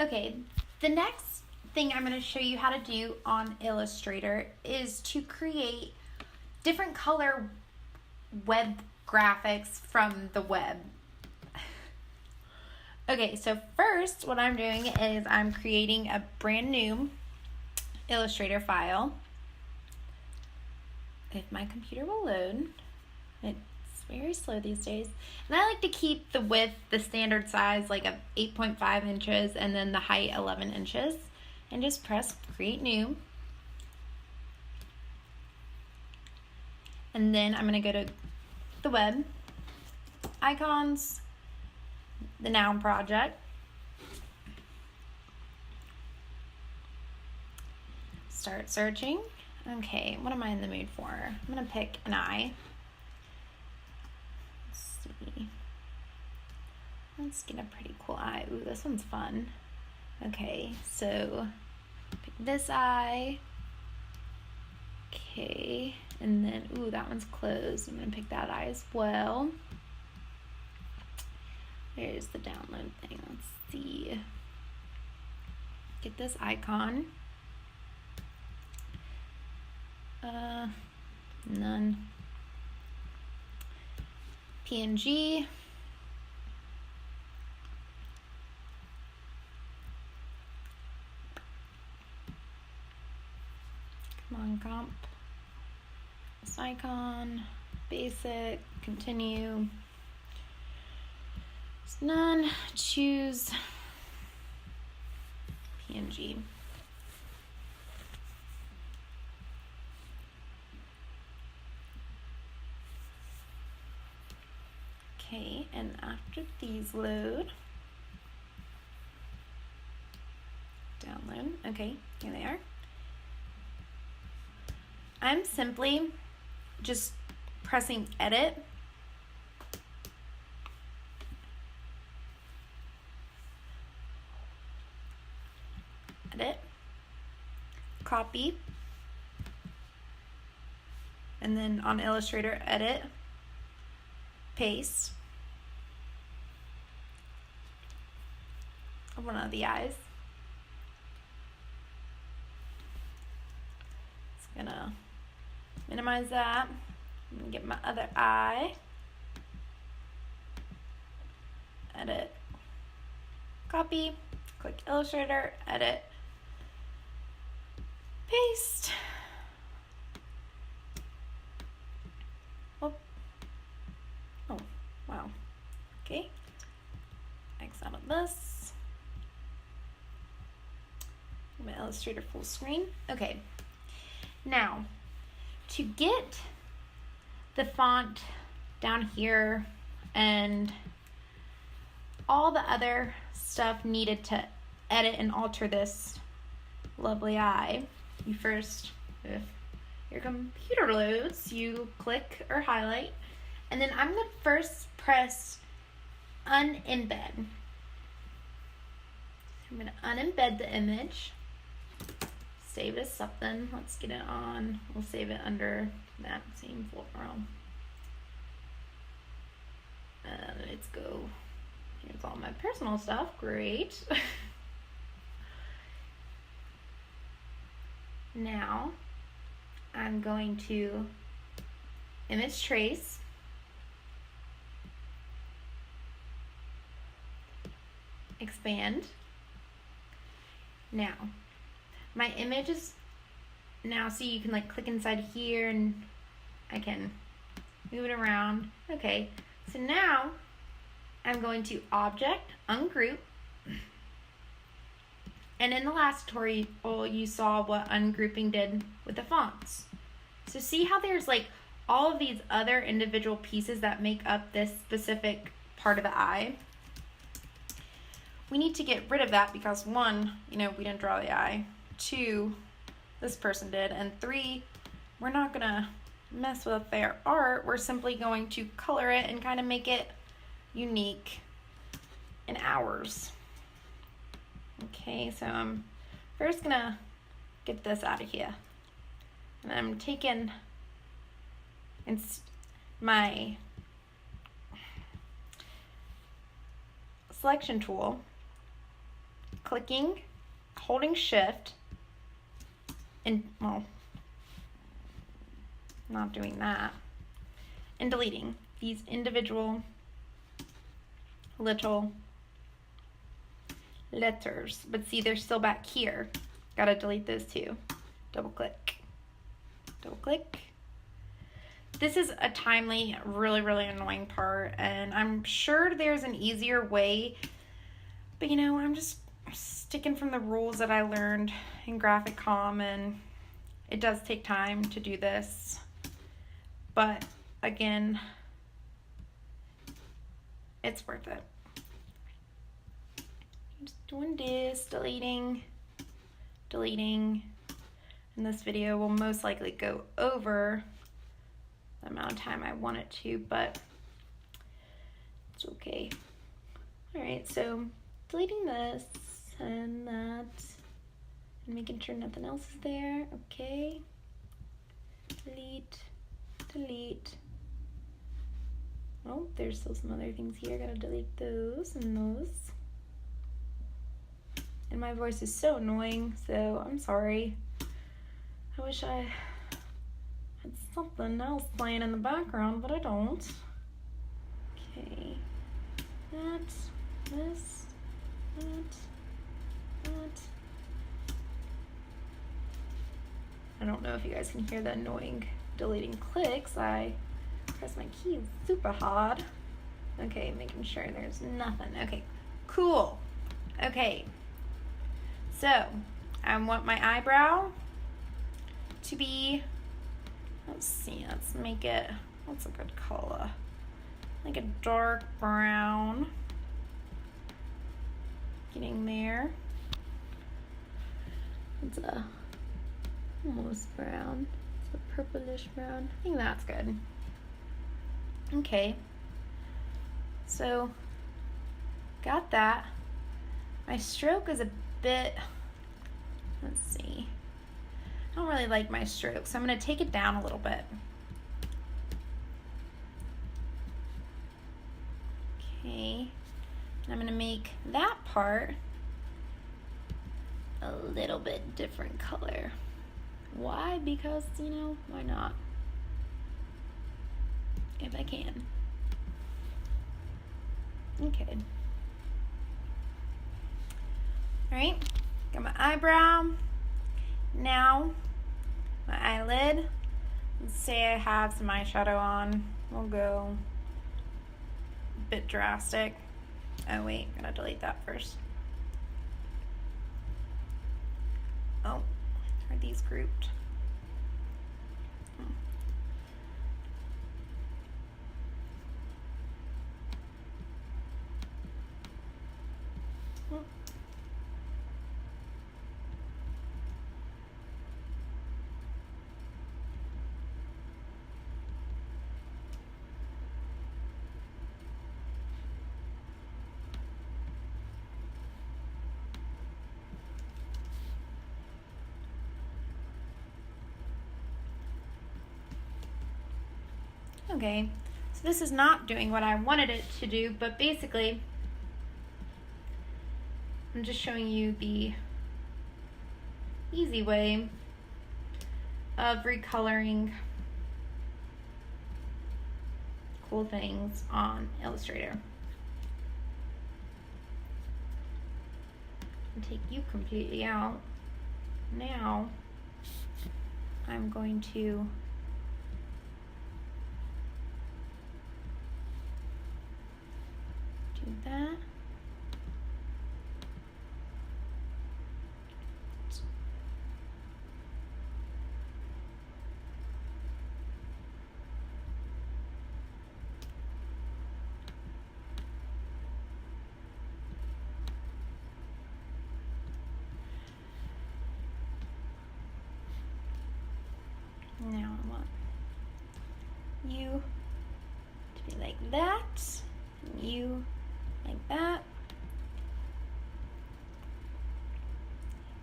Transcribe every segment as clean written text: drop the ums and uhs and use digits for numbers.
Okay, the next thing I'm going to show you how to do on Illustrator is to create different color web graphics from the web. Okay, so first what I'm doing is I'm creating a brand new Illustrator file. If my computer will load. It's very slow these days. And I like to keep the width the standard size, like of 8.5 inches, and then the height 11 inches. And just press create new. And then I'm going to go to the web, icons, the noun project. Start searching. Okay, what am I in the mood for? I'm going to pick an eye. Let's get a pretty cool eye. Ooh, this one's fun. Okay, so pick this eye. Okay, and then, ooh, that one's closed. I'm gonna pick that eye as well. There's the download thing. Let's see. Get this icon. None. PNG. Come on, comp. This icon. Basic. Continue. It's none. Choose PNG. Okay, and after these load, download, okay, here they are. I'm simply just pressing edit. Edit, copy, and then on Illustrator, edit, paste. One of the eyes. It's gonna minimize that. I'm gonna get my other eye. Edit, copy, click Illustrator, edit, paste. Oh, wow. Okay. X out of this. My Illustrator full screen. Okay, now to get the font down here and all the other stuff needed to edit and alter this lovely eye, you first, if your computer loads, you click or highlight, and then I'm going to first press unembed. I'm going to unembed the image. Save it as something. Let's get it on. We'll save it under that same folder. Let's go. Here's all my personal stuff. Great. Now I'm going to image trace. Expand. Now my image is now, see, you can like click inside here and I can move it around. Okay, so now I'm going to object, ungroup. And in the last tutorial, you saw what ungrouping did with the fonts. So see how there's like all of these other individual pieces that make up this specific part of the eye? We need to get rid of that because one, we didn't draw the eye. Two, this person did. And three, we're not gonna mess with their art. We're simply going to color it and kind of make it unique in ours. Okay, so I'm first gonna get this out of here. And I'm taking my selection tool clicking, holding shift, and, well, not doing that, and deleting these individual little letters. But see, they're still back here. Gotta delete those too. Double click. Double click. This is a timely, really, really annoying part, and I'm sure there's an easier way, but you know, I'm just sticking from the rules that I learned in graphic comm, and it does take time to do this. But again, it's worth it. Just doing this, deleting, and this video will most likely go over the amount of time I want it to, but it's okay. All right, so deleting this and that, and making sure nothing else is there. Okay, delete. Oh, there's still some other things here. Gotta delete those and those. And my voice is so annoying, so I'm sorry. I wish I had something else playing in the background, but I don't. Okay. This. I don't know if you guys can hear the annoying deleting clicks. I press my keys super hard. Okay, making sure there's nothing. Okay, cool. Okay, so I want my eyebrow to be, let's see, let's make it, what's a good color? Like a dark brown. Getting there. It's a almost brown. It's a purplish brown. I think that's good. Okay. So got that. My stroke is a bit, let's see. I don't really like my stroke, so I'm going to take it down a little bit. Okay. And I'm going to make that part a little bit different color. Why? Because, you know, why not? If I can. Okay. Alright, got my eyebrow. Now, my eyelid. Let's say I have some eyeshadow on. We'll go a bit drastic. Oh wait, gotta delete that first. Oh, are these grouped? Okay, so this is not doing what I wanted it to do, but basically, I'm just showing you the easy way of recoloring cool things on Illustrator. I'll take you completely out. Now, I'm going to do that. Now I want you to be like that, and you like that.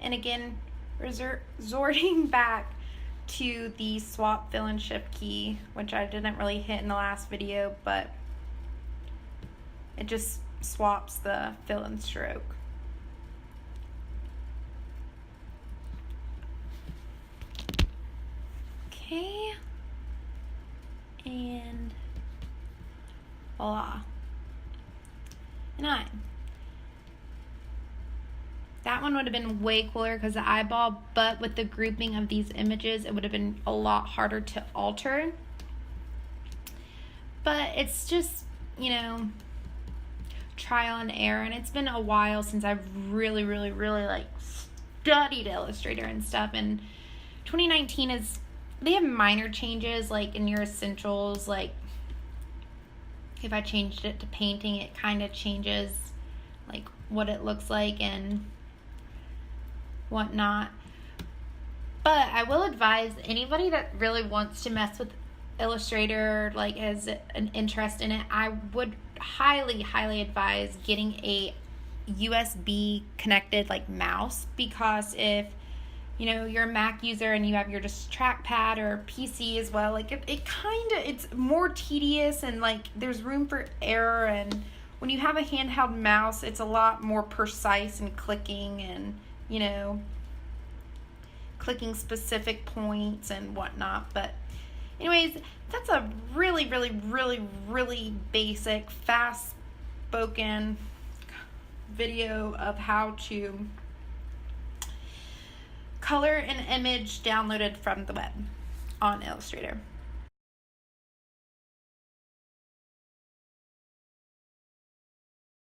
And again, resorting back to the swap fill and shift key, which I didn't really hit in the last video, but it just swaps the fill and stroke. Okay. And voila. 9. That one would have been way cooler because the eyeball, but with the grouping of these images, it would have been a lot harder to alter. But it's just, you know, trial and error, and it's been a while since I've really like studied Illustrator and stuff. And 2019 is, they have minor changes like in your essentials, like if I changed it to painting, it kind of changes like what it looks like and whatnot. But I will advise anybody that really wants to mess with Illustrator, like has an interest in it, I would highly advise getting a USB connected like mouse, because if you know you're a Mac user and you have your just trackpad or PC as well, like it kind of, it's more tedious and like there's room for error, and when you have a handheld mouse it's a lot more precise and clicking and, you know, clicking specific points and whatnot. But anyways, that's a really basic, fast-spoken video of how to color an image downloaded from the web on Illustrator.